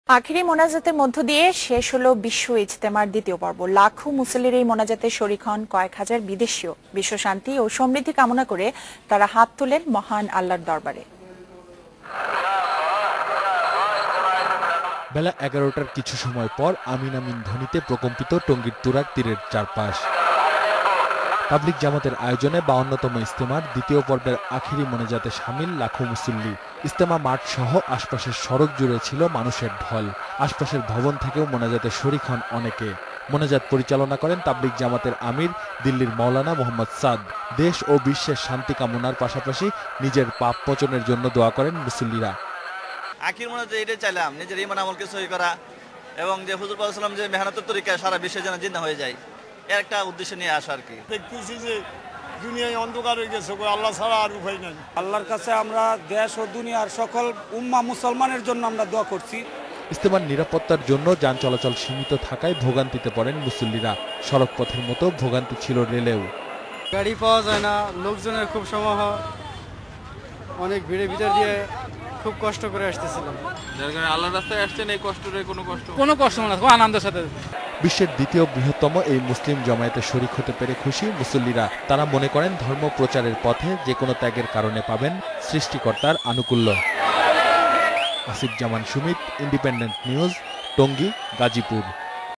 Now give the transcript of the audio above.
আখেরি মোনাজাতের মধ্য দিয়ে শেষ হলো বিশ্ব ইজতেমার দ্বিতীয় পর্ব। লাখো মুসল্লির এই মোনাজাতে শরীক হন কয়েক হাজার বিদেশীও। বিশ্ব শান্তি ও সমৃদ্ধি কামনা করে তারা হাত তোলেন মহান আল্লাহর দরবারে। বেলা 11টার কিছু সময় পর আমিন আমিন ধ্বনিতে প্রকম্পিত টঙ্গীর তুরাগ তীরের চারপাশ। তাবলিগ জামাতের আয়োজনে 52তম ইজতেমার দ্বিতীয় পর্বের আখেরি মোনাজাতে শামিল লাখো মুসল্লি। ইজতেমা মাঠ সহ আশপাশের সড়ক জুড়ে ছিল মানুষের ঢল। আশপাশের ভবন থেকেও মোনাজাতে শরীক হন অনেকে। মোনাজাত পরিচালনা করেন তাবলিগ জামাতের আমির দিল্লির মাওলানা মোহাম্মদ সাদ। দেশ ও বিশ্বের শান্তি কামনার পাশাপাশি নিজের পাপ মোচনের জন্য দোয়া করেন মুসল্লিরা। আখির মোনাজাতে এটাই চাইলাম, নিজের ঈমান আমলকে সহি করা এবং যে হুজুর পাক সাল্লাল্লাহু আলাইহি ওয়াসাল্লাম যে মেহনতের তরিকায় সারা বিশ্বে যেন জিন্দা হয়ে যায়, এর একটা উদ্দেশ্য নিয়ে আসা আর কি। দেখতেছি যে দুনিয়ায় অন্ধকার হয়ে গেছে, আল্লাহ ছাড়া আর উপায় নাই। আল্লাহর কাছে আমরা দেশ ও দুনিয়ার সকল উম্মাহ মুসলমানের জন্য আমরা দোয়া করছি। ইজতেমার নিরাপত্তার জন্য যান চলাচল সীমিত থাকায় ভোগান্তিতে পড়েন মুসল্লিরা। সড়ক পথের মতো ভোগান্তি ছিল রেলেও। গাড়ি পাওয়া যায় না, লোকজনের খুব সময় হয়, অনেক ভিড়ের ভিতর দিয়ে খুব কষ্ট করে আসতেছিলাম। যার কারণে আল্লাহর রাস্তায় আসছেন, এই কষ্টটা কোনো কষ্ট না, খুব আনন্দের সাথে। বিশ্বের দ্বিতীয় বৃহত্তম এই মুসলিম জমায়েতে শরীক হতে পেরে খুশি মুসল্লিরা। তারা মনে করেন ধর্ম প্রচারের পথে যে কোনো ত্যাগের কারণে পাবেন সৃষ্টিকর্তার আনুকূল্য। আসিফ জামান সুমিত, ইন্ডিপেন্ডেন্ট নিউজ, টঙ্গী, গাজীপুর।